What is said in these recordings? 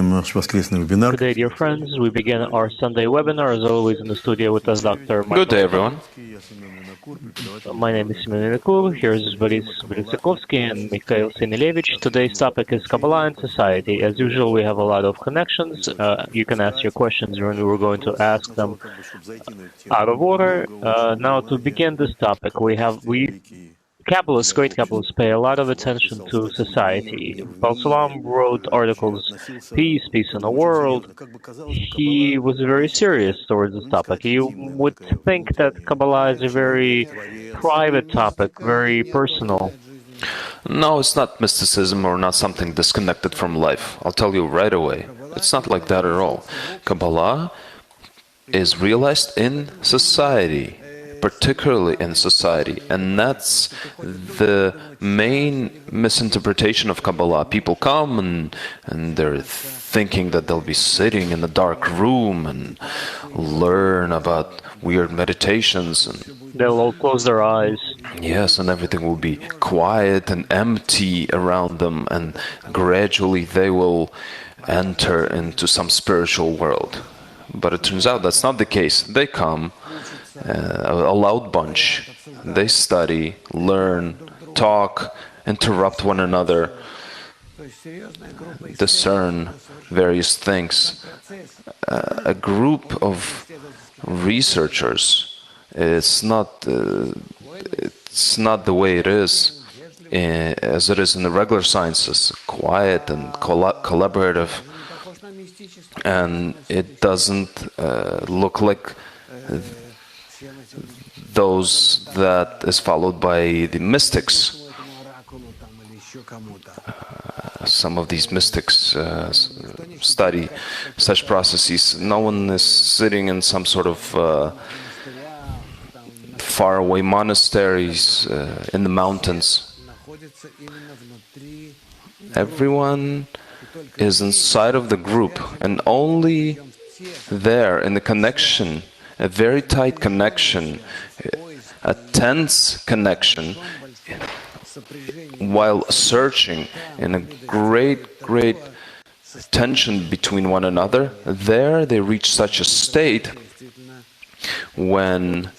Good day, dear friends. We begin our Sunday webinar, as always, in the studio with us, Dr. Michael. Good day, everyone. My name is Simeon Yakub. Here's Boris Brysakovsky and Mikhail Sinilevich. Today's topic is Kabbalah and society. As usual, we have a lot of connections. You can ask your questions, and we're going to ask them out of order. Now, to begin this topic, Kabbalists, great Kabbalists, pay a lot of attention to society. Paul Salam wrote articles, peace in the world. He was very serious towards this topic. You would think that Kabbalah is a very private topic, very personal. No, it's not mysticism or not something disconnected from life. I'll tell you right away. It's not like that at all. Kabbalah is realized in society. Particularly in society, and that's the main misinterpretation of Kabbalah. People come and they're thinking that they'll be sitting in a dark room and learn about weird meditations, and they'll all close their eyes. Yes, and everything will be quiet and empty around them, and gradually they will enter into some spiritual world. But it turns out that's not the case. They come, a loud bunch. They study, learn, talk, interrupt one another, discern various things. A group of researchers, it's not the way it is as it is in the regular sciences, quiet and collaborative, and it doesn't look like those that is followed by the mystics. Some of these mystics study such processes. No one is sitting in some sort of faraway monasteries in the mountains. Everyone is inside of the group, and only there in the connection, a very tight connection, a tense connection, while searching in a great tension between one another, there they reach such a state when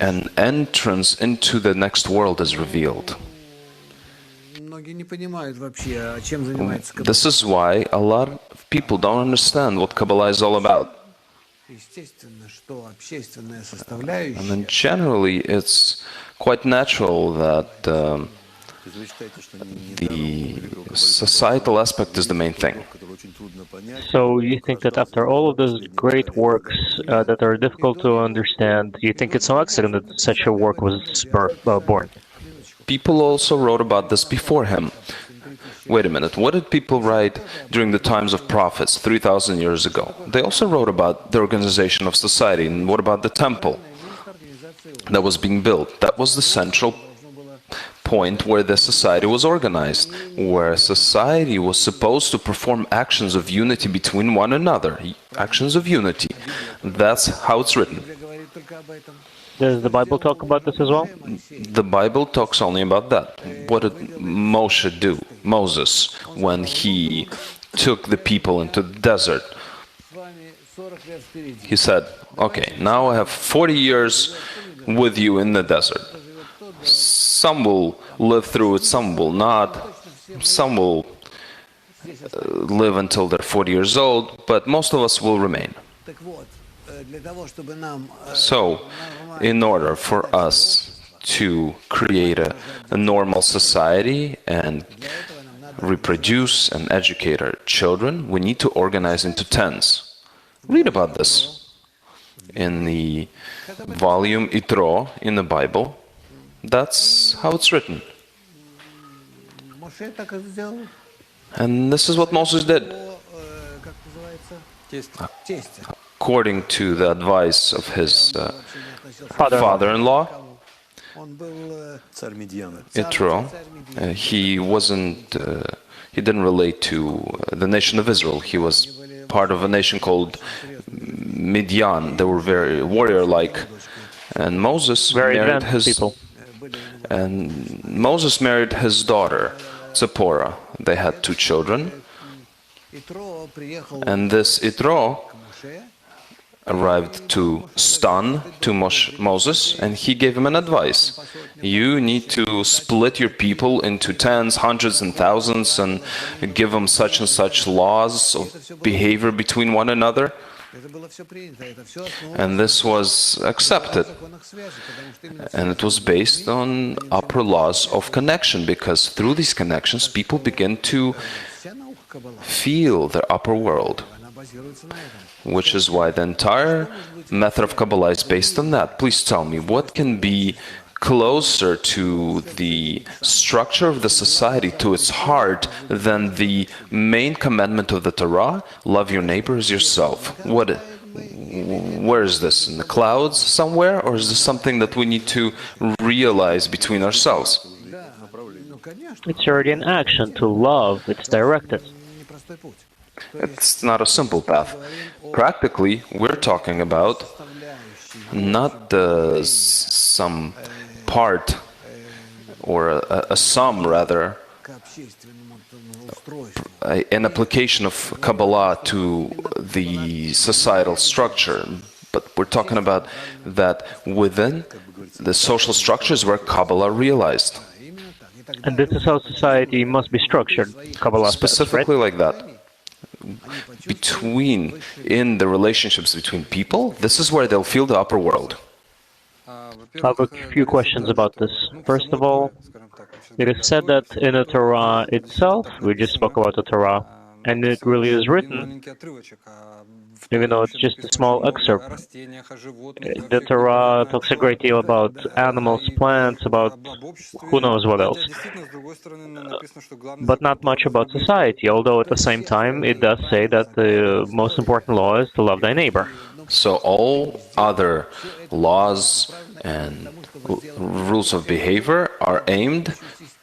an entrance into the next world is revealed. This is why a lot of people don't understand what Kabbalah is all about. And then generally, it's quite natural that the societal aspect is the main thing. So you think that after all of those great works that are difficult to understand, you think it's no accident that such a work was born? People also wrote about this before him. Wait a minute, what did people write during the times of prophets 3,000 years ago? They also wrote about the organization of society. And what about the temple that was being built? That was the central point where the society was organized, where society was supposed to perform actions of unity between one another. Actions of unity. That's how it's written. Does the Bible talk about this as well? The Bible talks only about that. What did Moshe do? Moses, when he took the people into the desert, he said, okay, now I have 40 years with you in the desert. Some will live through it, some will not. Some will live until they're 40 years old, but most of us will remain. So, in order for us to create a normal society and reproduce and educate our children, we need to organize into tens. Read about this in the volume Yitro in the Bible. That's how it's written. And this is what Moses did. According to the advice of his father-in-law, Yitro, he didn't relate to the nation of Israel. He was part of a nation called Midian. They were very warrior-like, and Moses married his daughter, Zipporah. They had 2 children, And this Yitro arrived to stun to Moses, and he gave him an advice. You need to split your people into tens, hundreds, and thousands, and give them such and such laws of behavior between one another. And this was accepted. And it was based on upper laws of connection, because through these connections, people begin to feel their upper world. Which is why the entire method of Kabbalah is based on that. Please tell me, what can be closer to the structure of the society, to its heart, than the main commandment of the Torah, love your neighbor as yourself? Where is this? In the clouds somewhere? Or is this something that we need to realize between ourselves? It's already an action. To love, it's directed. It's not a simple path. Practically, we're talking about not some part, or a sum rather, an application of Kabbalah to the societal structure, but we're talking about that within the social structures where Kabbalah realized. And this is how society must be structured, Kabbalah Specifically says, right? like that. In the relationships between people, this is where they'll feel the upper world. I have a few questions about this. First of all, it is said that in the Torah itself, we just spoke about the Torah, and it really is written, even though it's just a small excerpt. The Torah talks a great deal about animals, plants, about who knows what else. But not much about society, although at the same time it does say that the most important law is to love thy neighbor. So all other laws and rules of behavior are aimed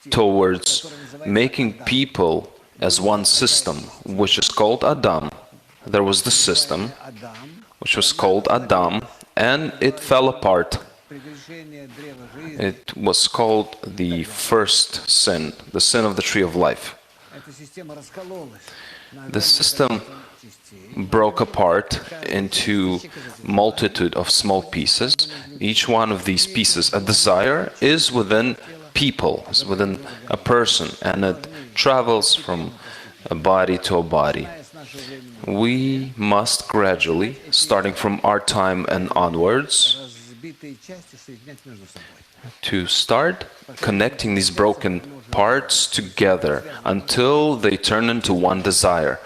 towards making people as one system, which is called Adam. There was the system, which was called Adam, and it fell apart. It was called the first sin, the sin of the tree of life. The system broke apart into multitude of small pieces. Each one of these pieces, a desire, is within people, is within a person, and it travels from a body to a body. We must gradually, starting from our time and onwards, to start connecting these broken parts together until they turn into one desire,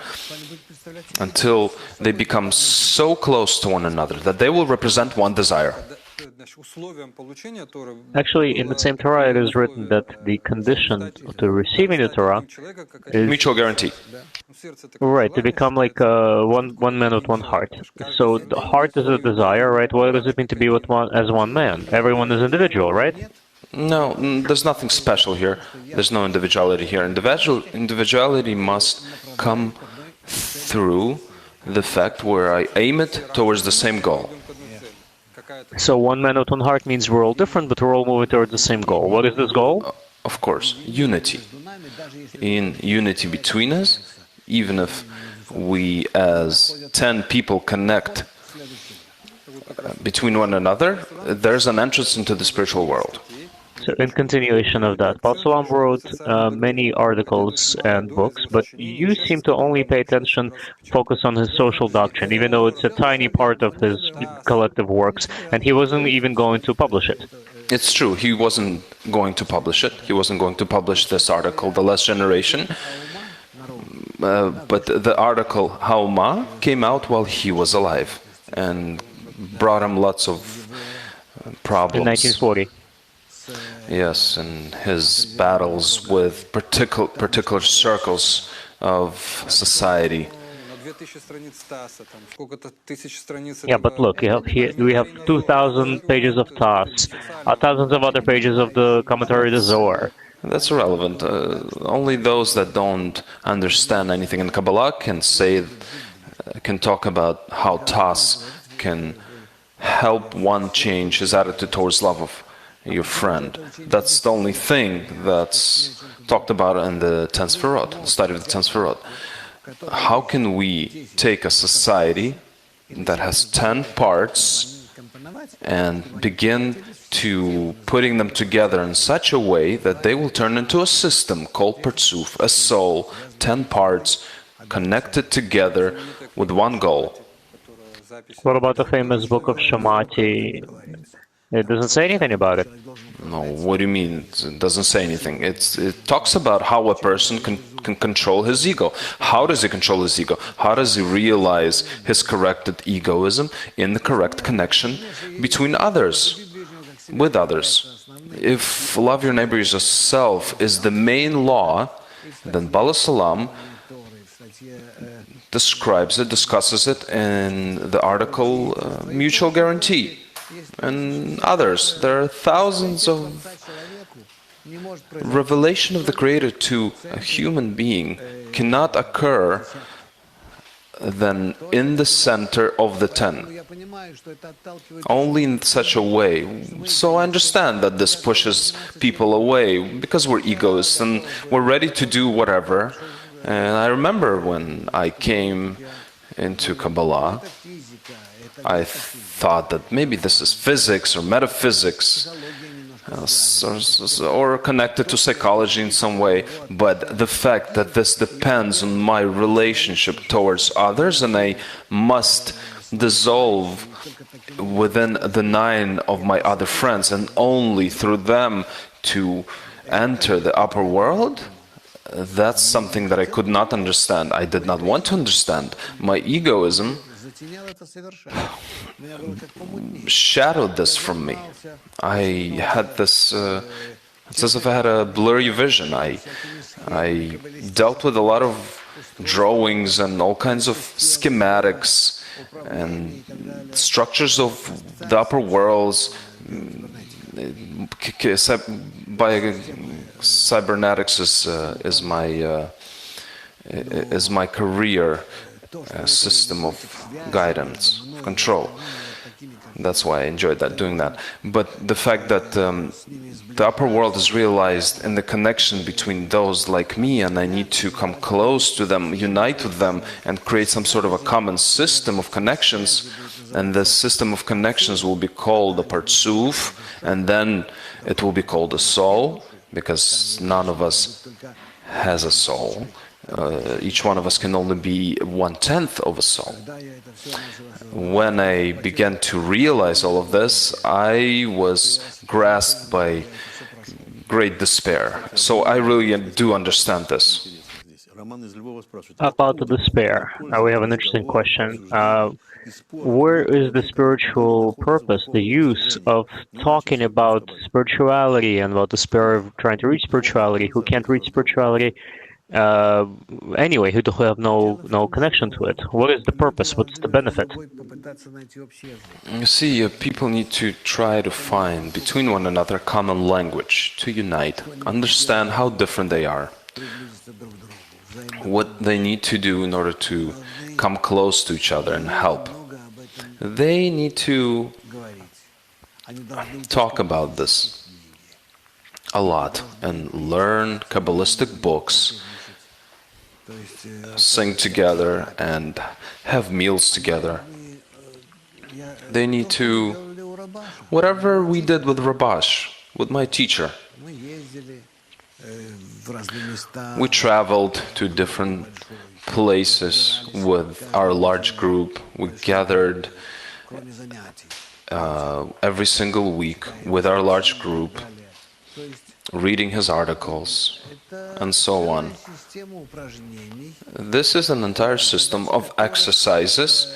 until they become so close to one another that they will represent one desire. Actually, in the same Torah, it is written that the condition to receiving the Torah is mutual guarantee. Right, to become like one man with one heart. So the heart is a desire, right? What does it mean to be with one man? Everyone is individual, right? No, there's nothing special here. There's no individuality here. Individuality must come through the fact where I aim it towards the same goal. So one man with one heart means we're all different, but we're all moving towards the same goal. What is this goal? Of course, unity. In unity between us, even if we as 10 people connect between one another, there's an entrance into the spiritual world. So in continuation of that, Paul Salam wrote many articles and books, but you seem to only pay attention, focus on his social doctrine, even though it's a tiny part of his collective works, and he wasn't even going to publish it. It's true, he wasn't going to publish it. He wasn't going to publish this article, The Last Generation. But the article, Hauma, came out while he was alive and brought him lots of problems. In 1940. Yes, and his battles with particular circles of society. Yeah, but look, we have 2,000 pages of Tas, thousands of other pages of the commentary of the Zohar. That's irrelevant. Only those that don't understand anything in Kabbalah can talk about how Tas can help one change his attitude towards love of your friend. That's the only thing that's talked about in the 10 Sefirot, the study of the 10 Sefirot. how can we take a society that has 10 parts and begin to putting them together in such a way that they will turn into a system called Partsuf, a soul, 10 parts connected together with one goal. What about the famous book of Shamati? It doesn't say anything about it. No, what do you mean? It doesn't say anything. It talks about how a person can control his ego. How does he control his ego? How does he realize his corrected egoism in the correct connection between others, with others? If love your neighbor as yourself is the main law, then Bala Salam describes it, discusses it in the article Mutual Guarantee. And others. There are thousands of revelation of the Creator to a human being cannot occur than in the center of the 10. Only in such a way. So I understand that this pushes people away because we're egoists and we're ready to do whatever. And I remember when I came into Kabbalah, I thought that maybe this is physics or metaphysics or connected to psychology in some way, but the fact that this depends on my relationship towards others and I must dissolve within the 9 of my other friends and only through them to enter the upper world, that's something that I could not understand. I did not want to understand. My egoism shadowed this from me. I had this, it's as if I had a blurry vision. I dealt with a lot of drawings and all kinds of schematics and structures of the upper worlds. Cybernetics is my career. System of guidance, of control. That's why I enjoyed doing that. But the fact that the upper world is realized in the connection between those like me, and I need to come close to them, unite with them, and create some sort of a common system of connections. And this system of connections will be called the Partsuf, and then it will be called a soul, because none of us has a soul. Each one of us can only be 1/10 of a soul. When I began to realize all of this, I was grasped by great despair. So I really do understand this. About the despair, we have an interesting question. Where is the spiritual purpose, the use of talking about spirituality and about the spirit of trying to reach spirituality, who can't reach spirituality? Anyway, who have no connection to it. What is the purpose? What's the benefit? You see, people need to try to find between one another common language, to unite, understand how different they are, what they need to do in order to come close to each other and help. They need to talk about this a lot and learn Kabbalistic books, sing together and have meals together. They need to, whatever we did with Rabash, with my teacher. We traveled to different places with our large group. We gathered every single week with our large group, reading his articles, and so on. This is an entire system of exercises,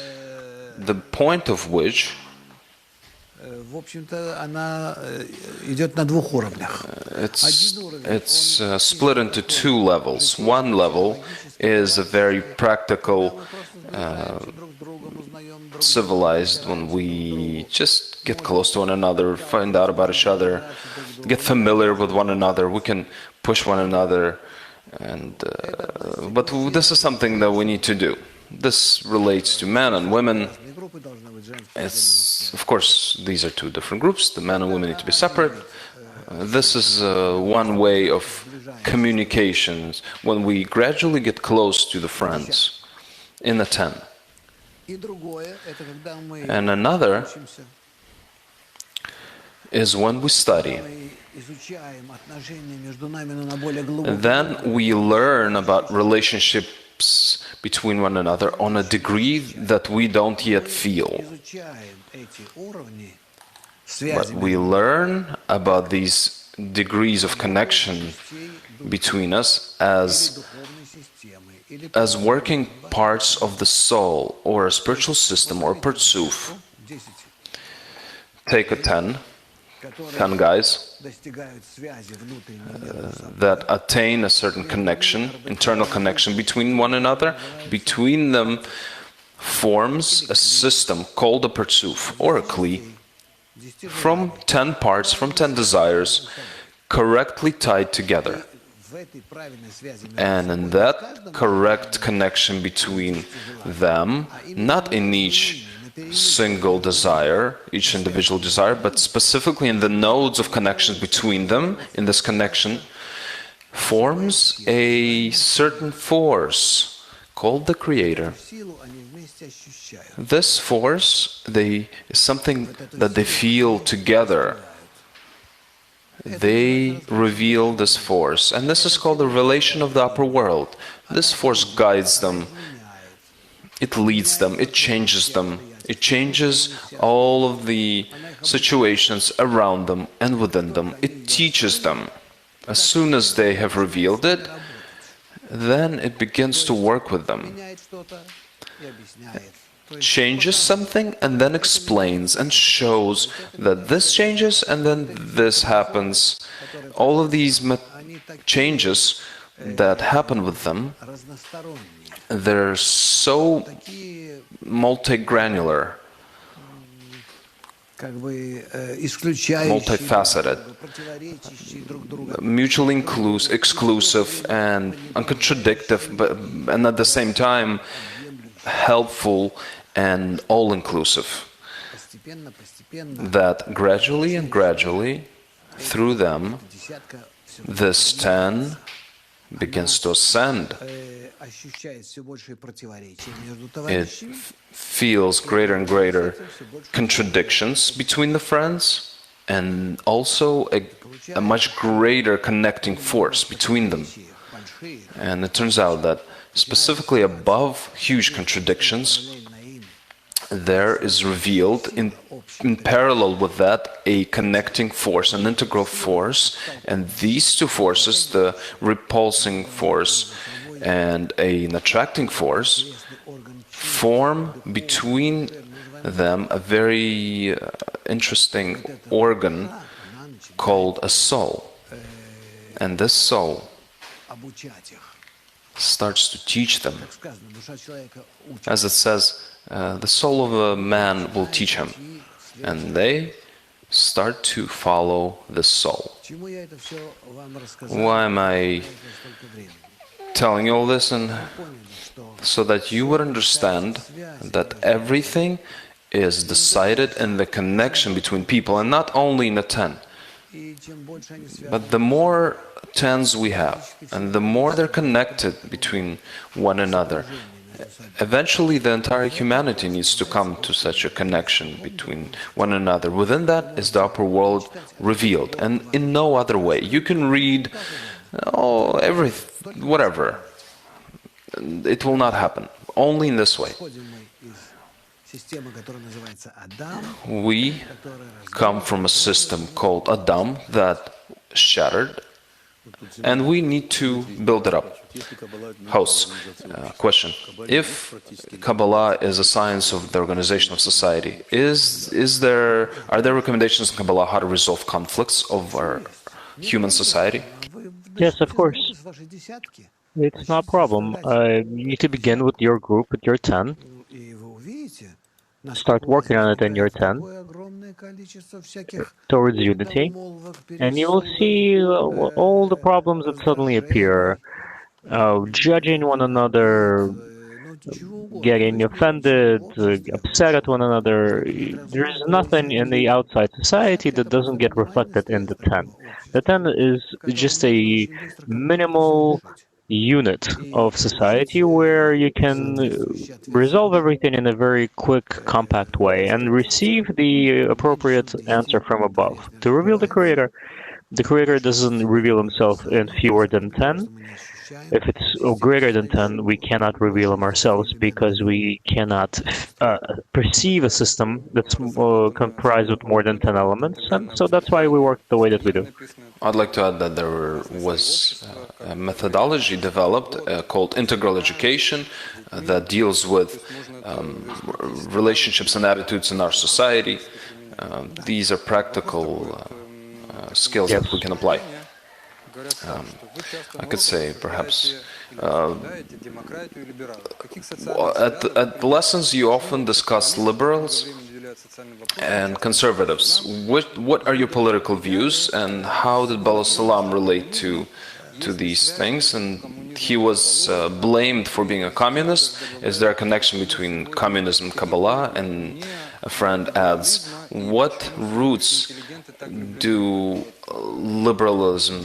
the point of which it's split into 2 levels. One level is a very practical, civilized, when we just get close to one another, find out about each other, get familiar with one another. We can push one another, and but this is something that we need to do. This relates to men and women. It's, of course, these are 2 different groups. The men and women need to be separate. This is one way of communications when we gradually get close to the friends in attain. And another is when we study. And then we learn about relationships between one another on a degree that we don't yet feel. But we learn about these degrees of connection between us as working parts of the soul, or a spiritual system, or Partsuf. Take a 10 guys that attain a certain connection, internal connection between one another. Between them forms a system called a Partsuf, or a Kli, from 10 parts, from 10 desires, correctly tied together. And in that correct connection between them, not in each single desire, each individual desire, but specifically in the nodes of connections between them, in this connection, forms a certain force called the Creator. This force is something that they feel together. They reveal this force, and this is called the relation of the upper world. This force guides them, it leads them, it changes them. It changes all of the situations around them and within them. It teaches them. As soon as they have revealed it, then it begins to work with them. Changes something and then explains and shows that this changes and then this happens. All of these changes that happen with them, they're so multigranular, multifaceted, mutually exclusive and uncontradictive, and at the same time helpful and all-inclusive. That gradually and gradually, through them, this 10 begins to ascend. It feels greater and greater contradictions between the friends, and also a much greater connecting force between them. And it turns out that specifically above huge contradictions, there is revealed in parallel with that a connecting force, an integral force, and these two forces, the repulsing force and an attracting force, form between them a very interesting organ called a soul. And this soul starts to teach them. As it says, the soul of a man will teach him, and they start to follow the soul. Why am I telling you all this? And so that you would understand that everything is decided in the connection between people, and not only in a 10. But the more 10s we have, and the more they're connected between one another, eventually the entire humanity needs to come to such a connection between one another. Within that is the upper world revealed, and in no other way. You can read whatever. It will not happen. Only in this way. We come from a system called Adam that shattered, and we need to build it up. Hosts, question: if Kabbalah is a science of the organization of society, are there recommendations in Kabbalah how to resolve conflicts of our human society? Yes, of course. It's not a problem. You need to begin with your group, with your 10. Start working on it in your 10 towards unity, and you will see all the problems that suddenly appear. Judging one another, getting offended, upset at one another. There's nothing in the outside society that doesn't get reflected in the 10. The 10 is just a minimal unit of society where you can resolve everything in a very quick, compact way and receive the appropriate answer from above. To reveal the Creator doesn't reveal himself in fewer than 10. If it's greater than 10, we cannot reveal him ourselves because we cannot perceive a system that's comprised of more than 10 elements, and so that's why we work the way that we do. I'd like to add that there was a methodology developed called integral education that deals with relationships and attitudes in our society. These are practical skills that we can apply. I could say, perhaps, at the lessons you often discuss liberals and conservatives. What are your political views, and how did Bala Salam relate to these things? And he was blamed for being a communist. Is there a connection between communism and Kabbalah? And a friend adds, what roots does liberalism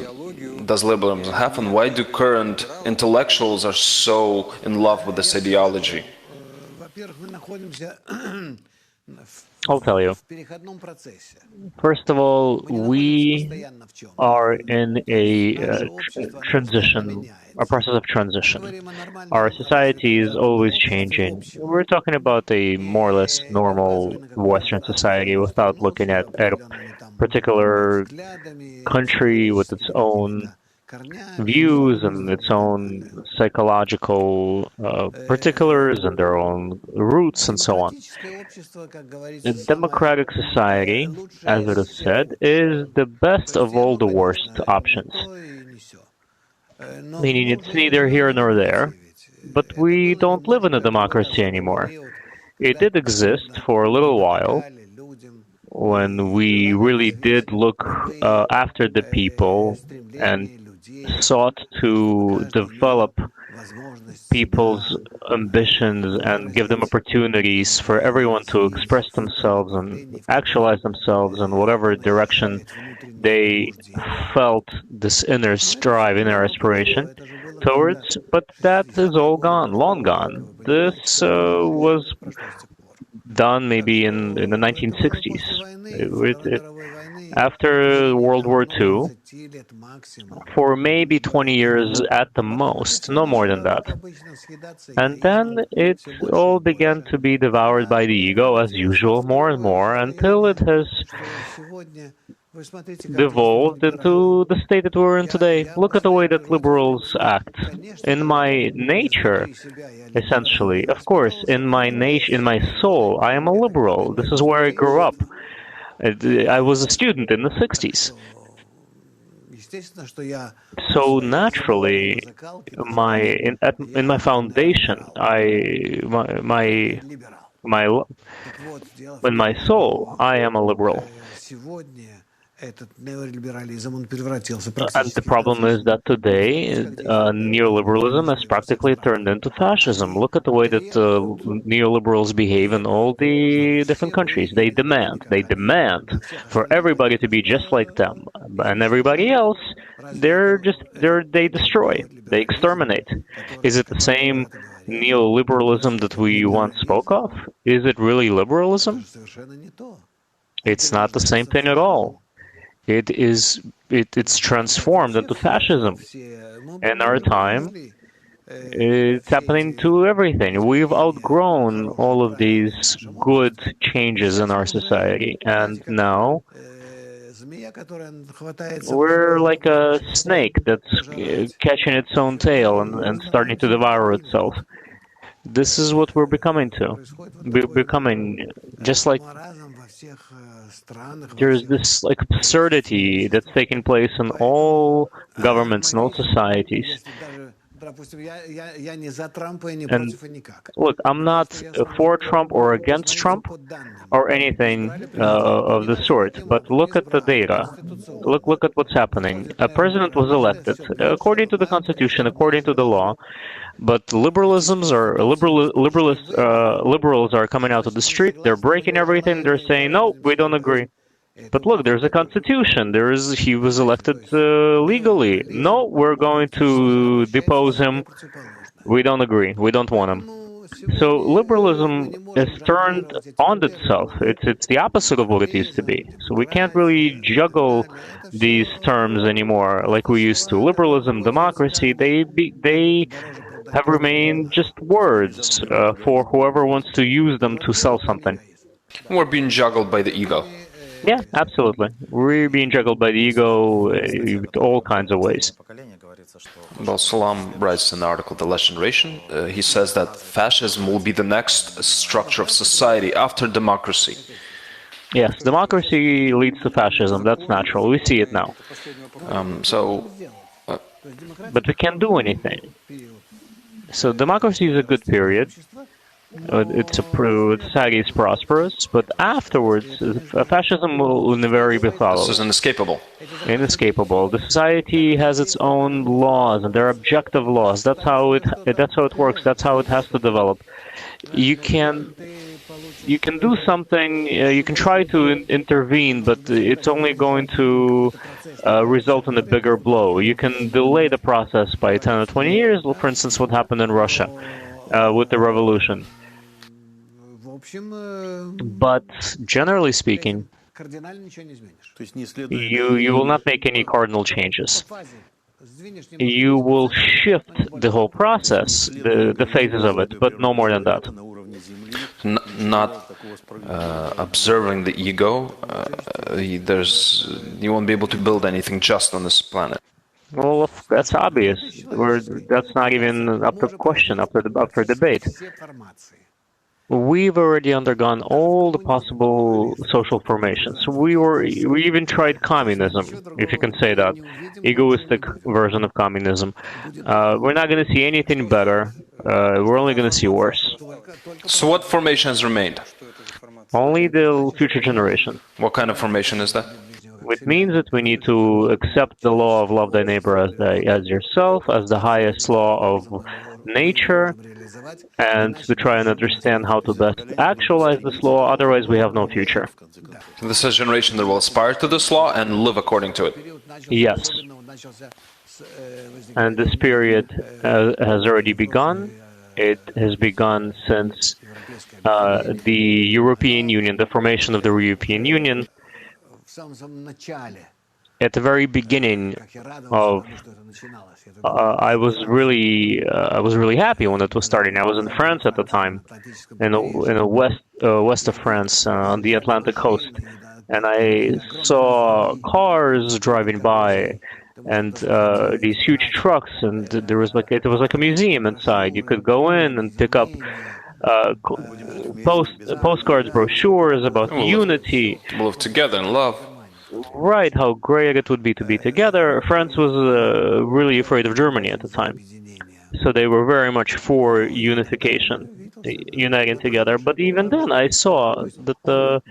have, and why do current intellectuals are so in love with this ideology? I'll tell you. First of all, we are in a process of transition. Our society is always changing. We're talking about a more or less normal Western society without looking at a particular country with its own views and its own psychological particulars and their own roots and so on. The democratic society, as it is said, is the best of all the worst options. Meaning it's neither here nor there, but we don't live in a democracy anymore. It did exist for a little while, when we really did look after the people and sought to develop people's ambitions and give them opportunities for everyone to express themselves and actualize themselves in whatever direction they felt this inner strive, inner aspiration towards. But that is all gone, long gone. This was done maybe in the 1960s. After World War II, for maybe 20 years at the most, no more than that. And then it all began to be devoured by the ego, as usual, more and more, until it has devolved into the state that we're in today. Look at the way that liberals act. In my nature, essentially, of course, in my soul, I am a liberal. This is where I grew up. I was a student in the 60s. So naturally, in my foundation, in my soul, I am a liberal. And the problem is that today, neoliberalism has practically turned into fascism. Look at the way that neoliberals behave in all the different countries. They demand for everybody to be just like them, and everybody else, they destroy, they exterminate. Is it the same neoliberalism that we once spoke of? Is it really liberalism? It's not the same thing at all. It's transformed into fascism. In our time, it's happening to everything. We've outgrown all of these good changes in our society, and now we're like a snake that's catching its own tail and starting to devour itself. This is what we're becoming becoming just like there's this like absurdity that's taking place in all governments and all societies. And look, I'm not for Trump or against Trump or anything of the sort, but look at the data. Look at what's happening. A president was elected according to the Constitution, according to the law, but liberals are coming out of the street. They're breaking everything. They're saying, no, we don't agree. But look, there's a constitution. He was elected legally. No, we're going to depose him. We don't agree. We don't want him. So liberalism is turned on itself. It's the opposite of what it used to be. So we can't really juggle these terms anymore like we used to. Liberalism, democracy, they have remained just words for whoever wants to use them to sell something. We're being juggled by the ego. Yeah, absolutely. We're being juggled by the ego all kinds of ways. Well, Salam writes in the article The Last Generation, he says that fascism will be the next structure of society after democracy. Yes, democracy leads to fascism. That's natural. We see it now. But we can't do anything. So democracy is a good period. Society is prosperous, but afterwards, fascism will invariably follow. This is inescapable. Inescapable. The society has its own laws, and they're objective laws. That's how it works. That's how it has to develop. You can do something. You can try to intervene, but it's only going to result in a bigger blow. You can delay the process by 10 or 20 years. For instance, what happened in Russia with the revolution. But generally speaking, you will not make any cardinal changes. You will shift the whole process, the phases of it, but no more than that. Not observing the ego, you won't be able to build anything just on this planet. Well, that's obvious. That's not even up for question, up for debate. We've already undergone all the possible social formations. We even tried communism, if you can say that, egoistic version of communism. We're not going to see anything better. We're only going to see worse. So what formation has remained? Only the future generation. What kind of formation is that? It means that we need to accept the law of love thy neighbor as yourself, as the highest law of nature, and to try and understand how to best actualize this law. Otherwise, we have no future. This is a generation that will aspire to this law and live according to it. Yes. And this period has already begun. It has begun since the European Union, the formation of the European Union. At the very beginning of, I was really happy when it was starting. I was in France at the time, in the west of France, on the Atlantic coast, and I saw cars driving by, and these huge trucks, and it was like a museum inside. You could go in and pick up postcards, brochures about unity. Live together in love. Right, how great it would be to be together. France was really afraid of Germany at the time. So they were very much for unification, uniting together. But even then, I saw that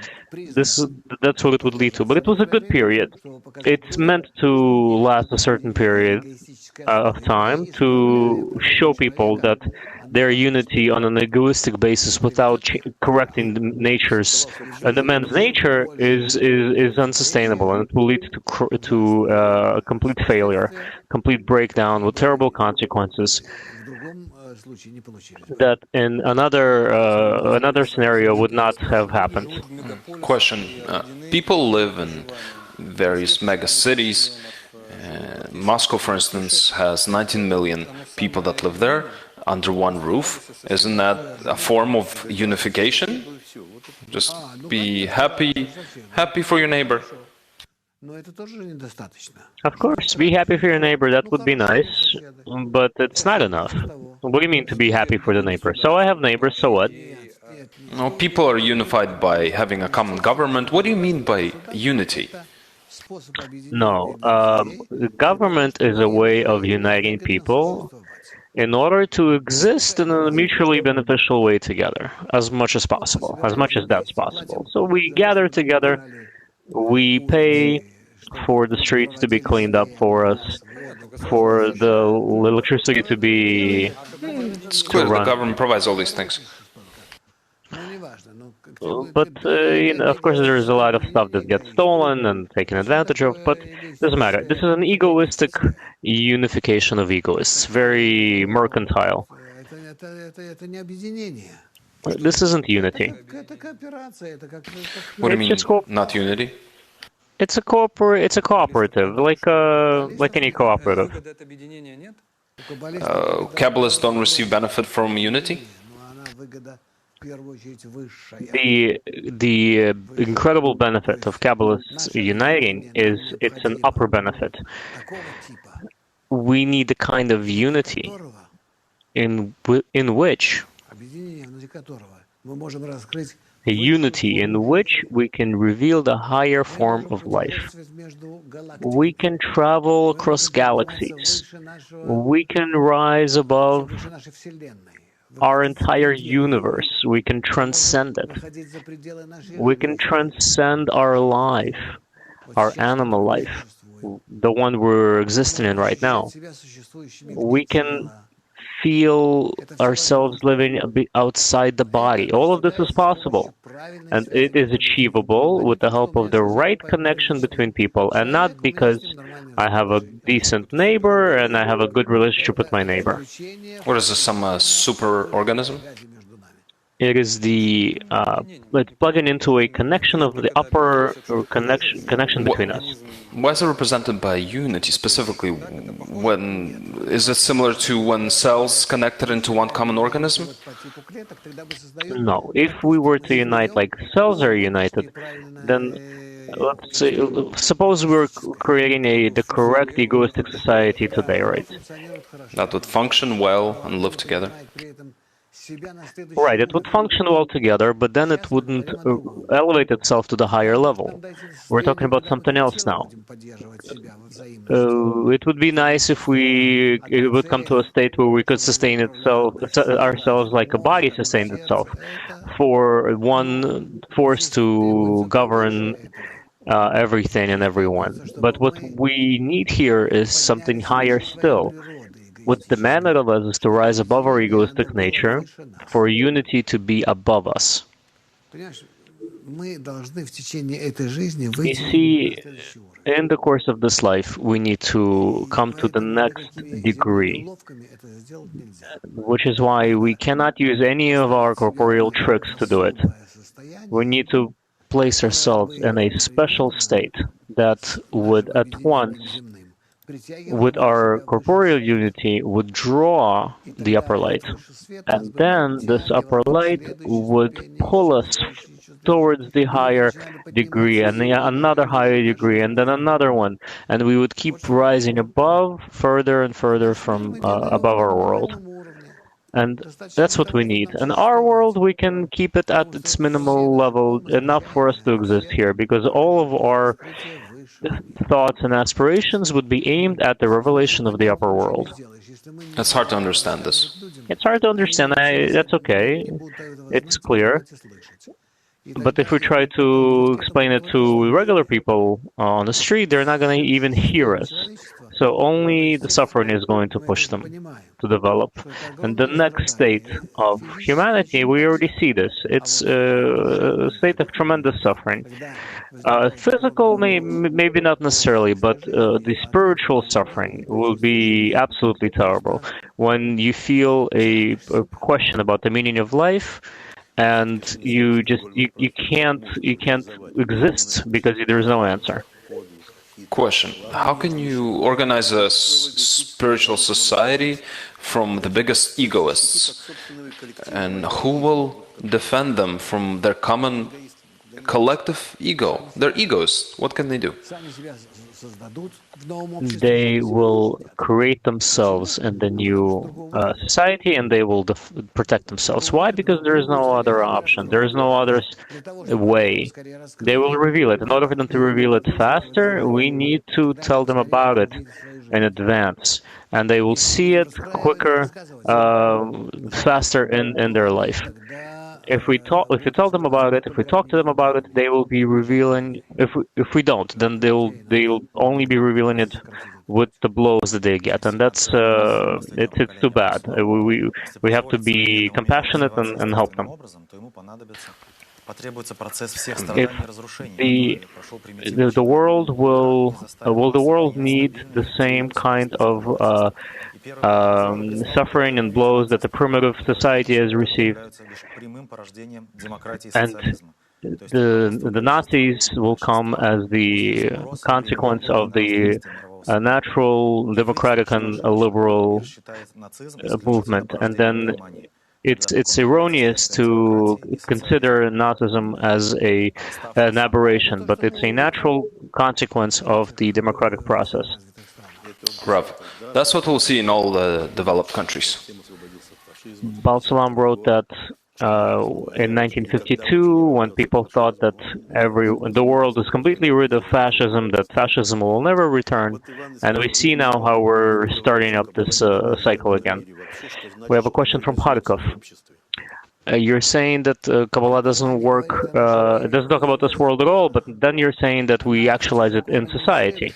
that's what it would lead to. But it was a good period. It's meant to last a certain period of time to show people that their unity on an egoistic basis without correcting the man's nature is unsustainable, and it will lead to complete failure, complete breakdown with terrible consequences that in another scenario would not have happened. Question: people live in various mega cities. Moscow, for instance, has 19 million people that live there under one roof. Isn't that a form of unification? Just be happy for your neighbor. Of course, be happy for your neighbor. That would be nice, but it's not enough. What do you mean to be happy for the neighbor? So I have neighbors, so what? No, people are unified by having a common government. What do you mean by unity? No, government is a way of uniting people in order to exist in a mutually beneficial way together, as much as possible, as much as that's possible. So we gather together, we pay for the streets to be cleaned up for us, for the electricity to be It's clear the government provides all these things. But of course, there's a lot of stuff that gets stolen and taken advantage of. But it doesn't matter. This is an egoistic unification of egoists, very mercantile. This isn't unity. What do you mean, not unity? It's a cooperative, like any cooperative. Kabbalists don't receive benefit from unity? The incredible benefit of Kabbalists uniting is it's an upper benefit. We need a kind of unity in which we can reveal the higher form of life. We can travel across galaxies. We can rise above our entire universe. We can transcend it. We can transcend our life, our animal life, the one we're existing in right now. We can feel ourselves living a bit outside the body. All of this is possible, and it is achievable with the help of the right connection between people, and not because I have a decent neighbor and I have a good relationship with my neighbor. What is this, some super organism? It is it's plugging into a connection of the upper connection between us. Why is it represented by unity specifically? Is it similar to when cells connected into one common organism? No. If we were to unite like cells are united, then let's say, suppose we're creating the correct egoistic society today, right? That would function well and live together. Right, it would function well together, but then it wouldn't elevate itself to the higher level. We're talking about something else now. It would be nice if it would come to a state where we could sustain ourselves like a body sustains itself, for one force to govern everything and everyone. But what we need here is something higher still. What's demanded of us is to rise above our egoistic nature, for unity to be above us. You see, in the course of this life, we need to come to the next degree, which is why we cannot use any of our corporeal tricks to do it. We need to place ourselves in a special state that would at once, with our corporeal unity, would draw the upper light. And then this upper light would pull us towards the higher degree, and another higher degree, and then another one. And we would keep rising above, further and further from above our world. And that's what we need. In our world, we can keep it at its minimal level, enough for us to exist here, because all of our thoughts and aspirations would be aimed at the revelation of the upper world. It's hard to understand this. It's hard to understand. That's okay. It's clear. But if we try to explain it to regular people on the street, they're not going to even hear us. So only the suffering is going to push them to develop. And the next state of humanity, we already see this. It's a state of tremendous suffering. Physical, maybe not necessarily, but the spiritual suffering will be absolutely terrible. When you feel a question about the meaning of life, and you can't exist because there's no answer. Question: how can you organize a spiritual society from the biggest egoists, and who will defend them from their common collective ego? They're egoists. What can they do? They will create themselves in the new society, and they will protect themselves. Why? Because there is no other option. There is no other way. They will reveal it. In order for them to reveal it faster, we need to tell them about it. in advance, and they will see it quicker, faster in their life. If you tell them about it, if we talk to them about it, they will be revealing. If we don't, then they'll only be revealing it with the blows that they get, and that's it's too bad. We have to be compassionate and help them. If the world will the world need the same kind of suffering and blows that the primitive society has received, and the Nazis will come as the consequence of the natural democratic and liberal movement, and then it's erroneous to consider Nazism as an aberration, but it's a natural consequence of the democratic process. Rav, that's what we'll see in all the developed countries. Baal Salam wrote that in 1952, when people thought that the world is completely rid of fascism, that fascism will never return, and we see now how we're starting up this cycle again. We have a question from Kharkov. You're saying that Kabbalah doesn't work, it doesn't talk about this world at all, but then you're saying that we actualize it in society.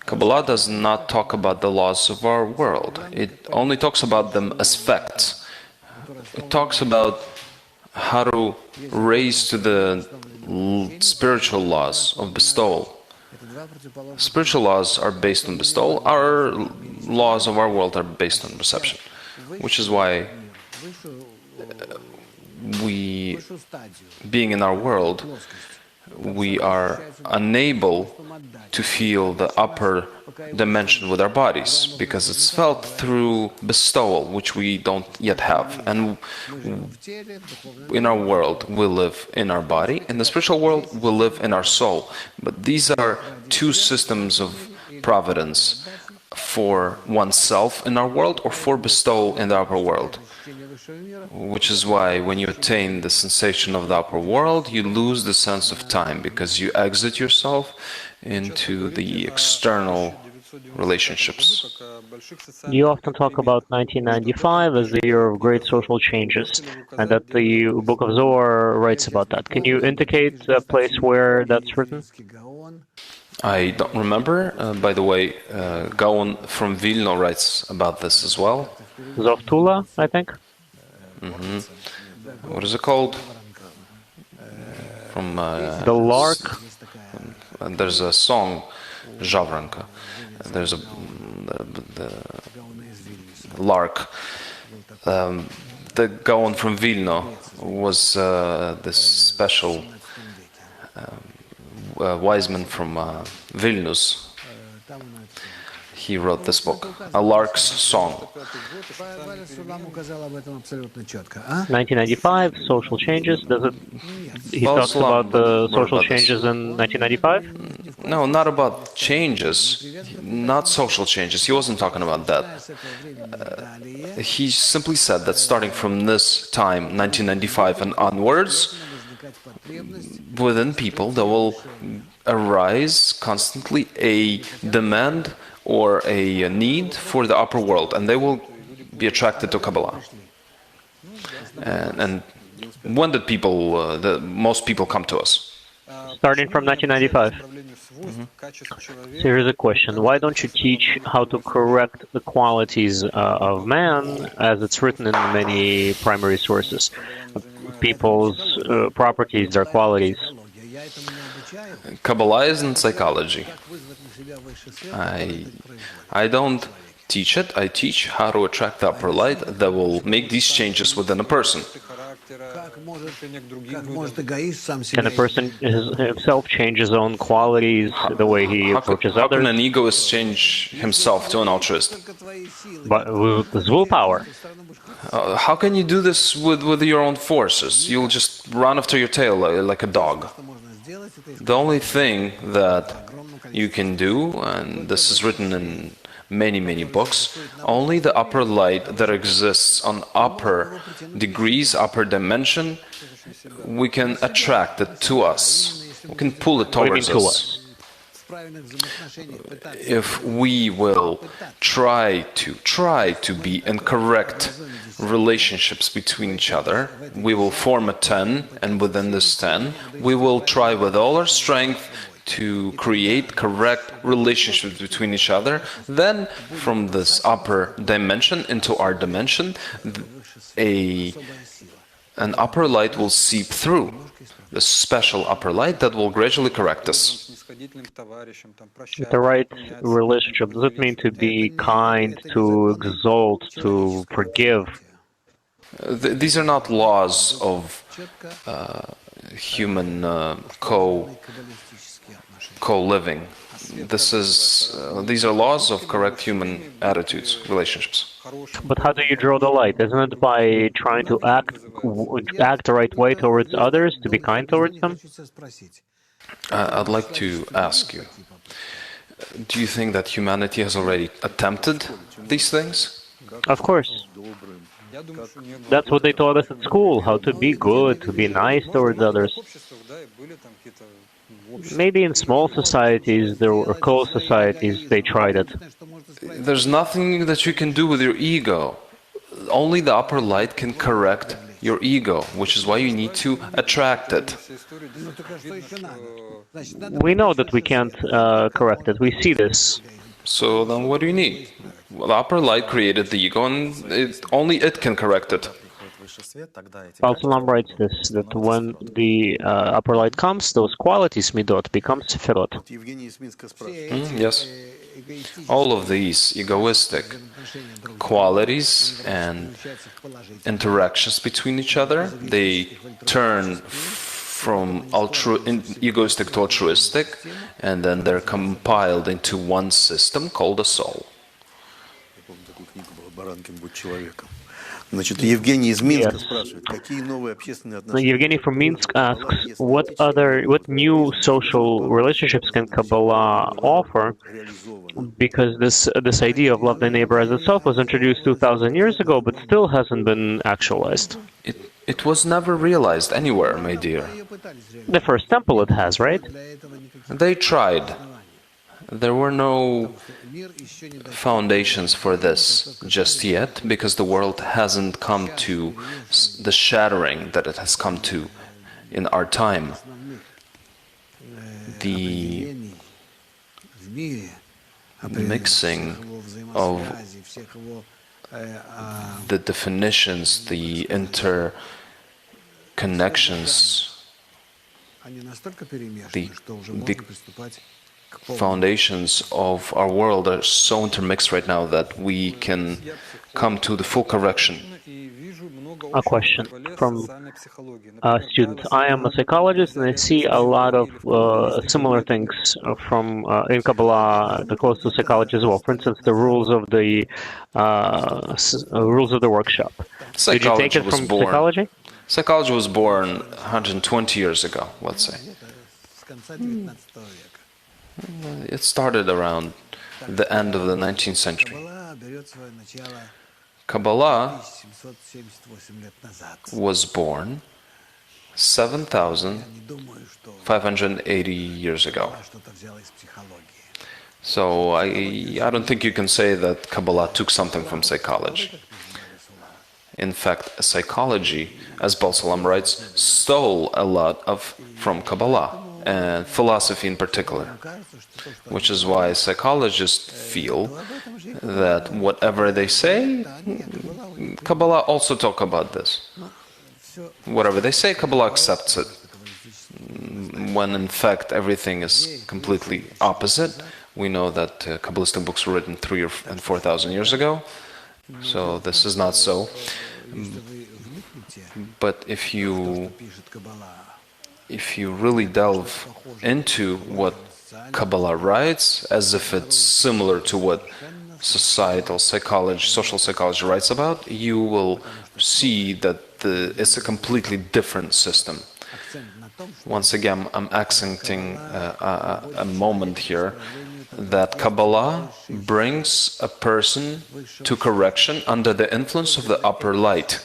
Kabbalah does not talk about the laws of our world. It only talks about them as facts. It talks about how to raise to the spiritual laws of bestowal. Spiritual laws are based on bestowal. Our laws of our world are based on reception, which is why we, being in our world, we are unable to feel the upper dimension with our bodies, because it's felt through bestowal, which we don't yet have. And in our world, we live in our body. In the spiritual world, we live in our soul. But these are two systems of providence for oneself in our world or for bestowal in the upper world. Which is why when you attain the sensation of the upper world, you lose the sense of time, because you exit yourself into the external relationships. You often talk about 1995 as the year of great social changes, and that the Book of Zohar writes about that. Can you indicate a place where that's written? I don't remember. By the way, Gaon from Vilna writes about this as well. Zoftula, I think. What is it called? From the Lark. There's a song, Javranka. There's the Lark. The Gaon from Vilna was this special wise man from Vilnius. He wrote this book, A Lark's Song. 1995, social changes. He talks about the social changes in 1995? No, not about changes, not social changes. He wasn't talking about that. He simply said that starting from this time, 1995 and onwards, within people there will arise constantly a demand or a need for the upper world, and they will be attracted to Kabbalah. And when did most people come to us? Starting from 1995. So here's a question. Why don't you teach how to correct the qualities of man, as it's written in many primary sources? People's properties, their qualities. Kabbalah isn't psychology. I don't teach it. I teach how to attract the upper light that will make these changes within a person. Can a person himself change his own qualities, the way he approaches others? How can an egoist change himself to an altruist? But with his willpower. How can you do this with your own forces? You'll just run after your tail like a dog. The only thing that you can do, and this is written in many books, only the upper light that exists on upper degrees, upper dimension, we can attract it to us. We can pull it towards us. if we will try to be in correct relationships between each other, we will form a 10, and within this 10, we will try with all our strength to create correct relationships between each other. Then, from this upper dimension into our dimension, an upper light will seep through, the special upper light that will gradually correct us. The right relationship, does it mean to be kind, to exalt, to forgive? These are not laws of human co-living. These are laws of correct human attitudes, relationships. But how do you draw the light? Isn't it by trying to act the right way towards others, to be kind towards them? I'd like to ask you, do you think that humanity has already attempted these things? Of course. That's what they taught us at school, how to be good, to be nice towards others. Maybe in small societies or close societies they tried it. There's nothing that you can do with your ego. Only the upper light can correct your ego, which is why you need to attract it. We know that we can't correct it. We see this. So then what do you need? Well, the upper light created the ego, and only it can correct it. Salam writes this, that when the upper light comes, those qualities, midot, become sefirot. Yes. All of these egoistic qualities and interactions between each other, they turn from egoistic to altruistic, and then they're compiled into one system called a soul. Значит, Евгений из Минска Yes. спрашивает, какие новые общественные Evgeny from Minsk asks, what new social relationships can Kabbalah offer? Because this idea of love thy neighbor as itself was introduced 2,000 years ago, but still hasn't been actualized. It was never realized anywhere, my dear. The first temple it has, right? They tried. There were no foundations for this just yet, because the world hasn't come to the shattering that it has come to in our time. The mixing of the definitions, the interconnections, the foundations of our world are so intermixed right now that we can come to the full correction. A question from a student. I am a psychologist, and I see a lot of similar things from in Kabbalah, close to psychology as well. For instance, the rules of the workshop. Did you take it from psychology? Psychology was born 120 years ago, let's say. It started around the end of the 19th century. Kabbalah was born 7,580 years ago. So I don't think you can say that Kabbalah took something from psychology. In fact, psychology, as Baal Salam writes, stole a lot from Kabbalah, and philosophy in particular, which is why psychologists feel that whatever they say, Kabbalah also talk about this. Whatever they say, Kabbalah accepts it, when in fact everything is completely opposite. We know that Kabbalistic books were written 3,000 and 4,000 years ago, so this is not so. But if you really delve into what Kabbalah writes, as if it's similar to what social psychology writes about, you will see that it's a completely different system. Once again, I'm accenting a moment here that Kabbalah brings a person to correction under the influence of the upper light.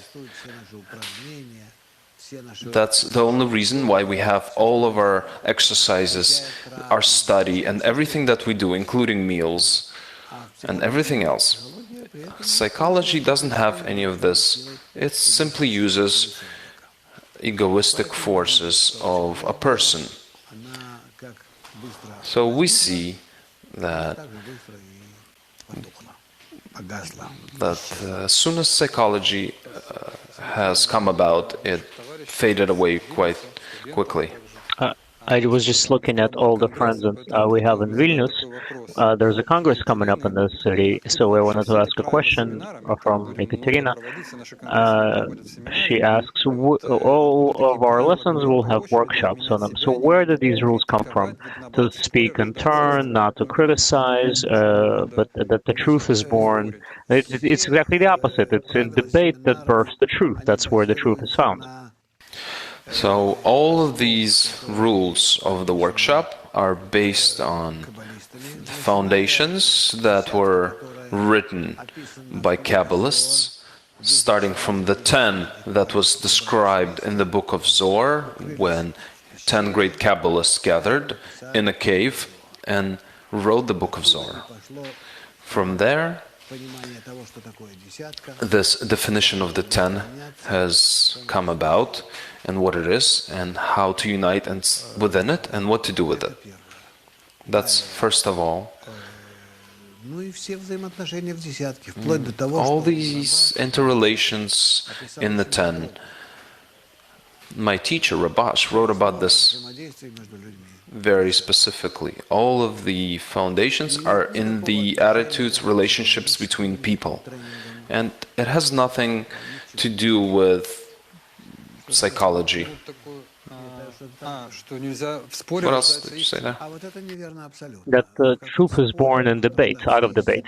That's the only reason why we have all of our exercises, our study, and everything that we do, including meals and everything else. Psychology doesn't have any of this. It simply uses egoistic forces of a person. So we see that as soon as psychology has come about, it faded away quite quickly. I was just looking at all the friends we have in Vilnius. There's a congress coming up in the city, so I wanted to ask a question from Ekaterina. She asks, all of our lessons will have workshops on them. So where did these rules come from? To speak in turn, not to criticize, but that the truth is born. It's exactly the opposite. It's in debate that births the truth. That's where the truth is found. So all of these rules of the workshop are based on foundations that were written by Kabbalists, starting from the 10 that was described in the book of Zohar, when 10 great Kabbalists gathered in a cave and wrote the book of Zohar. From there, this definition of the 10 has come about, and what it is, and how to unite within it, and what to do with it. That's first of all. All these interrelations in the 10. My teacher, Rabash, wrote about this very specifically. All of the foundations are in the attitudes, relationships between people. And it has nothing to do with psychology. What else did you say there? That the truth is born in debate, out of debate.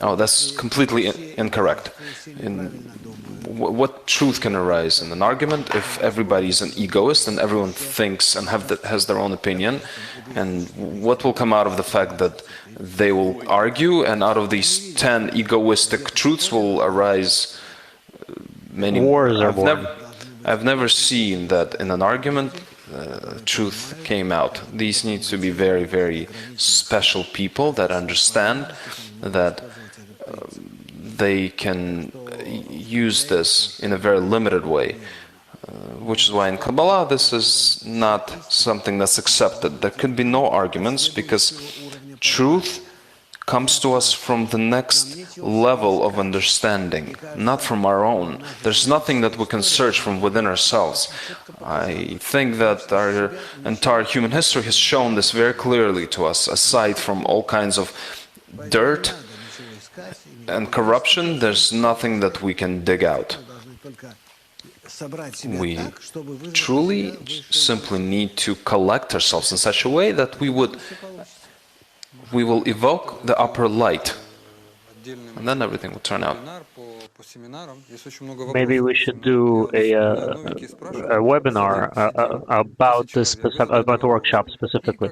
Oh, that's completely incorrect. What truth can arise in an argument if everybody's an egoist and everyone thinks and has their own opinion? And what will come out of the fact that they will argue, and out of these 10 egoistic truths will arise many wars are born. I've never seen that in an argument truth came out. These need to be very, very special people that understand that they can use this in a very limited way, which is why in Kabbalah this is not something that's accepted. There could be no arguments, because truth comes to us from the next level of understanding, not from our own. There's nothing that we can search from within ourselves. I think that our entire human history has shown this very clearly to us. Aside from all kinds of dirt and corruption, there's nothing that we can dig out. We truly simply need to collect ourselves in such a way that we will evoke the upper light, and then everything will turn out. Maybe we should do a webinar about this about the workshop specifically.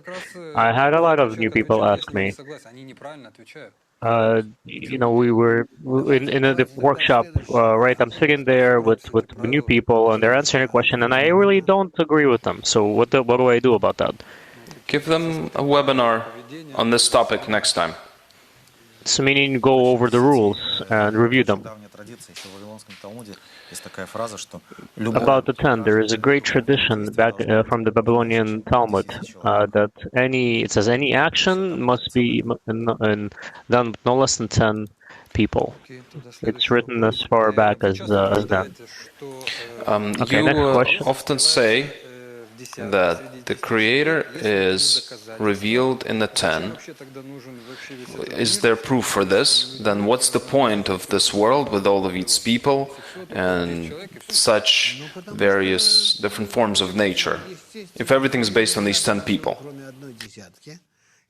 I had a lot of new people ask me. We were in the workshop, right? I'm sitting there with new people, and they're answering a question, and I really don't agree with them. So what do I do about that? Give them a webinar on this topic next time. So meaning go over the rules and review them. About the 10, there is a great tradition back from the Babylonian Talmud that it says any action must be done with no less than 10 people. It's written as far back as that. Okay, next question. Often say that the Creator is revealed in the 10. Is there proof for this? Then what's the point of this world with all of its people and such various different forms of nature, if everything is based on these 10 people?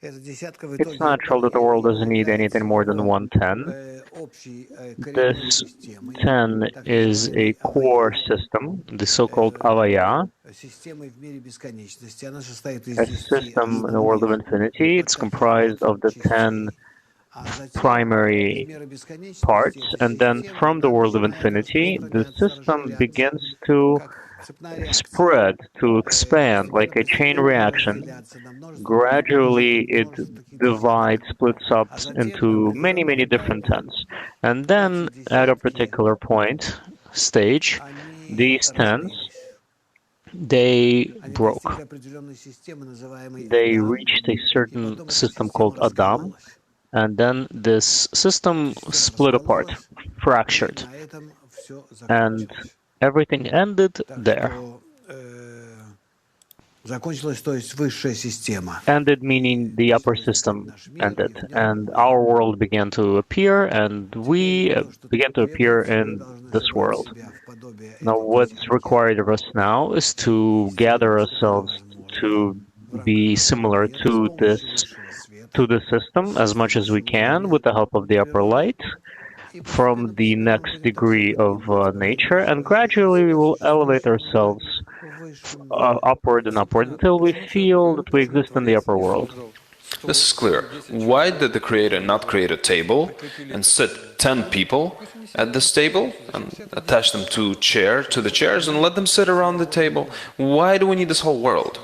It's natural that the world doesn't need anything more than 110. This 10 is a core system, the so-called Avaya, a system in the world of infinity. It's comprised of the 10 primary parts, and then from the world of infinity, the system begins to spread, to expand like a chain reaction, gradually it divides, splits up into many, many different tens. And then at a particular point, stage, these tens, they broke. They reached a certain system called Adam, and then this system split apart, fractured, and everything ended there. Ended meaning the upper system ended, and our world began to appear, and we began to appear in this world. Now, what's required of us now is to gather ourselves to be similar to the system as much as we can with the help of the upper light from the next degree of nature, and gradually we will elevate ourselves upward and upward until we feel that we exist in the upper world. This is clear. Why did the Creator not create a table and sit 10 people at this table and attach them to the chairs and let them sit around the table? Why do we need this whole world?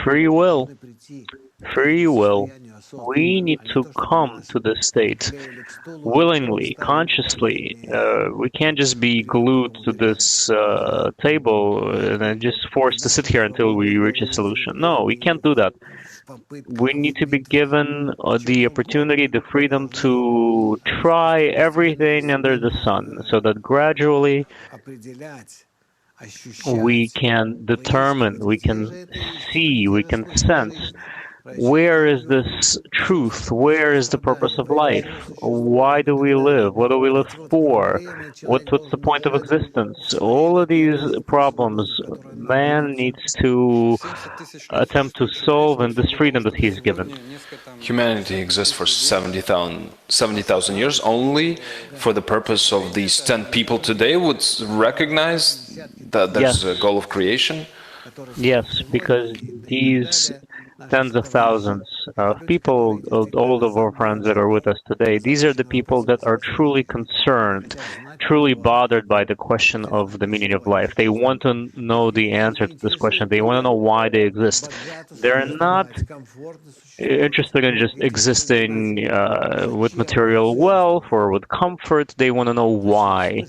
Free will. Free will. We need to come to this state willingly, consciously. We can't just be glued to this table and then just forced to sit here until we reach a solution. No, we can't do that. We need to be given the opportunity, the freedom to try everything under the sun, so that gradually we can determine, we can see, we can sense where is this truth, where is the purpose of life, why do we live, what do we live for, what's the point of existence. All of these problems man needs to attempt to solve in this freedom that he's given. Humanity exists for 70,000 years only for the purpose of these 10 people today would recognize that there's a goal of creation? Yes, because these tens of thousands of people, all of our friends that are with us today, these are the people that are truly concerned, truly bothered by the question of the meaning of life. They want to know the answer to this question. They want to know why they exist. They're not interested in just existing with material wealth or with comfort. They want to know why.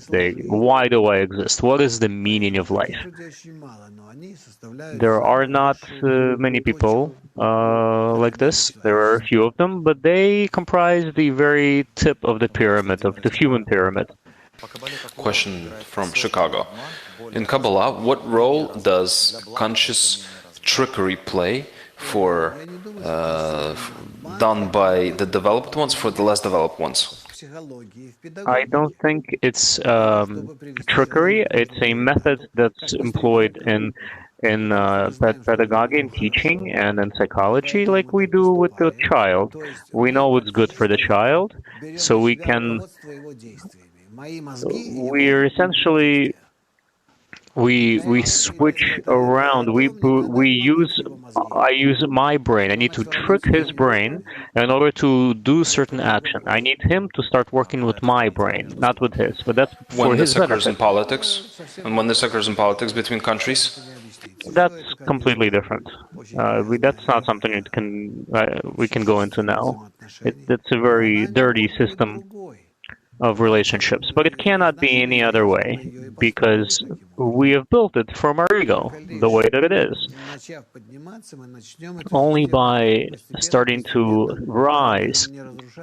Why do I exist? What is the meaning of life? There are not many people like this. There are a few of them, but they comprise the very tip of the pyramid, of the human pyramid. Question from Chicago. In Kabbalah, what role does conscious trickery play for done by the developed ones for the less developed ones? I don't think it's trickery. It's a method that's employed in pedagogy and teaching and in psychology, like we do with the child. We know what's good for the child, so we're essentially we switch around. I use my brain. I need to trick his brain in order to do certain action. I need him to start working with my brain, not with his. But that's for his benefit. When this occurs in politics, and when this occurs in politics between countries, that's completely different. That's not something we can go into now. It's a very dirty system of relationships, but it cannot be any other way because we have built it from our ego, the way that it is. Only by starting to rise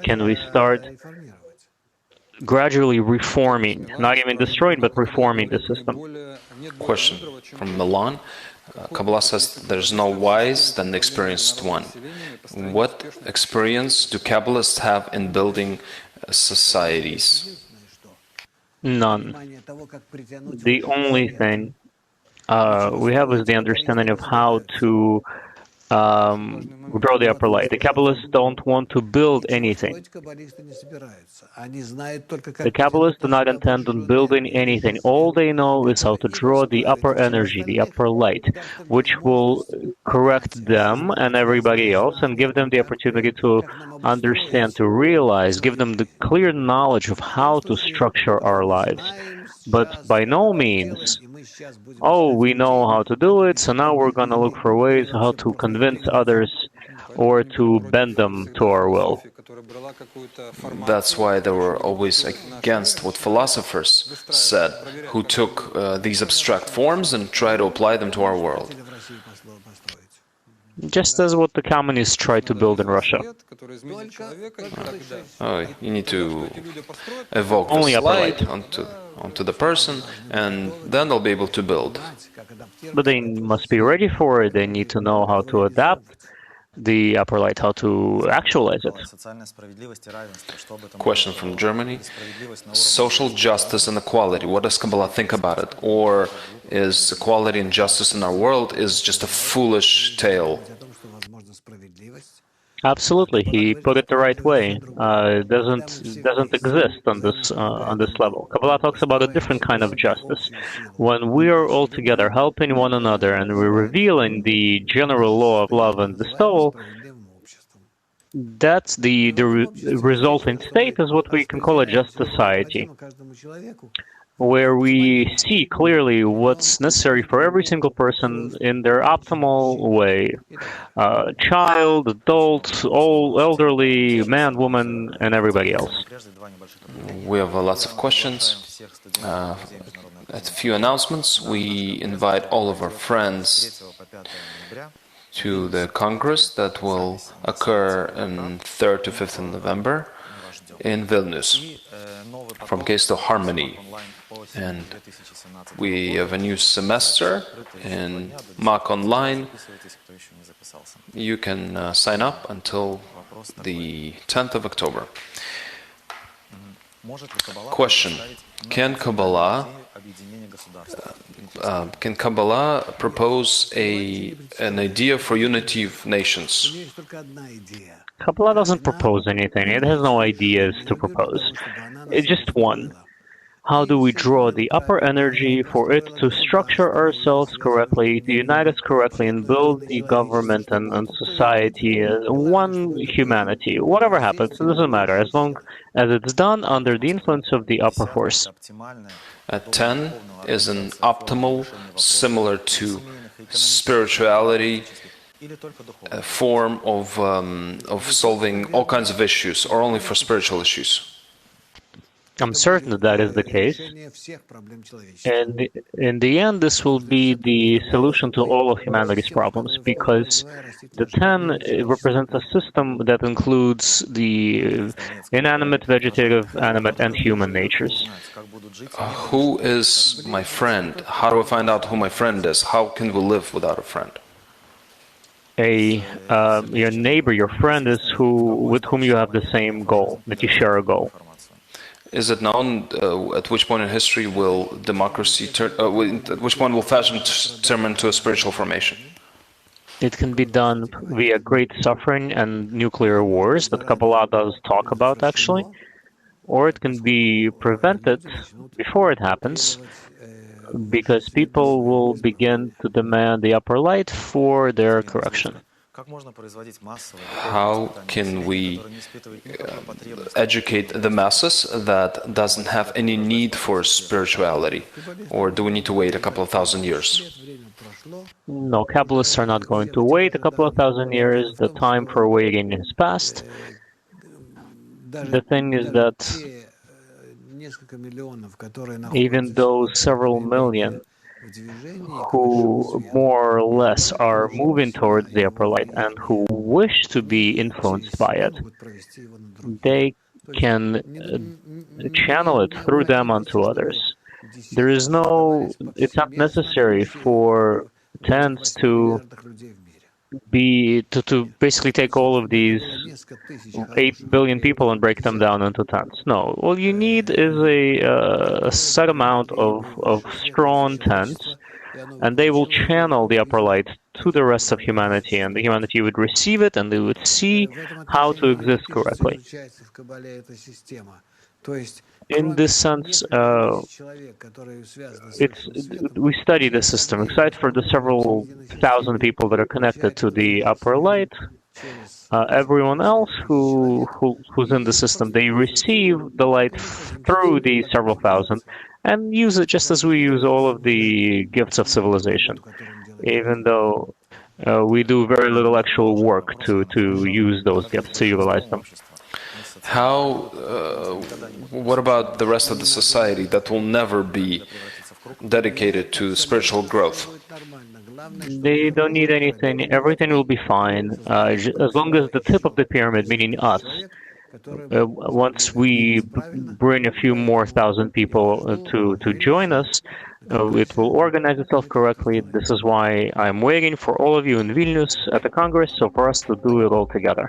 can we start gradually reforming, not even destroying, but reforming the system. Question from Milan. Kabbalah says there's no wise than the experienced one. What experience do Kabbalists have in building societies? None. The only thing we have is the understanding of how to grow the upper light. The Kabbalists don't want to build anything. The Kabbalists do not intend on building anything. All they know is how to draw the upper energy, the upper light, which will correct them and everybody else and give them the opportunity to understand, to realize, give them the clear knowledge of how to structure our lives, but by no means, oh, we know how to do it, so now we're going to look for ways how to convince others or to bend them to our will. That's why they were always against what philosophers said, who took these abstract forms and tried to apply them to our world. Just as what the communists tried to build in Russia. Oh, you need to evoke Only this upper light light. onto the person, and then they'll be able to build. But they must be ready for it. They need to know how to adapt the upper light, how to actualize it. Question from Germany. Social justice and equality, what does Kabbalah think about it? Or is equality and justice in our world is just a foolish tale? Absolutely, he put it the right way. It doesn't exist on this level. Kabbalah talks about a different kind of justice. When we are all together helping one another and we're revealing the general law of love and bestowal, that's the resulting state is what we can call a just society, where we see clearly what's necessary for every single person in their optimal way. Child, adult, old, elderly, man, woman, and everybody else. We have lots of questions. A few announcements. We invite all of our friends to the Congress that will occur on 3rd to 5th of November in Vilnius, from Case to Harmony. And we have a new semester in Mac Online. You can sign up until the 10th of October. Question: Can Kabbalah propose an idea for unity of nations? Kabbalah doesn't propose anything. It has no ideas to propose. It's just one. How do we draw the upper energy for it to structure ourselves correctly, to unite us correctly, and build the government and society as one humanity? Whatever happens, it doesn't matter, as long as it's done under the influence of the upper force. Attain is an optimal, similar to spirituality, a form of solving all kinds of issues, or only for spiritual issues? I'm certain that that is the case. And in the end, this will be the solution to all of humanity's problems, because the 10 represents a system that includes the inanimate, vegetative, animate, and human natures. Who is my friend? How do I find out who my friend is? How can we live without a friend? Your neighbor, your friend, is with whom you have the same goal, that you share a goal. Is it known at which point in history will democracy at which point will fascism turn into a spiritual formation? It can be done via great suffering and nuclear wars that Kabbalah does talk about, actually, or it can be prevented before it happens, because people will begin to demand the upper light for their correction. How can we educate the masses that doesn't have any need for spirituality? Or do we need to wait a couple of thousand years? No, Kabbalists are not going to wait a couple of thousand years. The time for waiting is past. The thing is that even those several million who more or less are moving towards the upper light and who wish to be influenced by it, they can channel it through them onto others. It's not necessary for tens to basically take all of these 8 billion people and break them down into tens. No, all you need is a set amount of strong tens, and they will channel the upper light to the rest of humanity, and the humanity would receive it, and they would see how to exist correctly. In this sense, we study the system. Aside for the several thousand people that are connected to the upper light, everyone else who's in the system, they receive the light through the several thousand, and use it just as we use all of the gifts of civilization, even though we do very little actual work to use those gifts, to utilize them. What about the rest of the society that will never be dedicated to spiritual growth? They don't need anything. Everything will be fine, as long as the tip of the pyramid, meaning us, once we bring a few more thousand people to join us, it will organize itself correctly. This is why I'm waiting for all of you in Vilnius at the Congress, so for us to do it all together.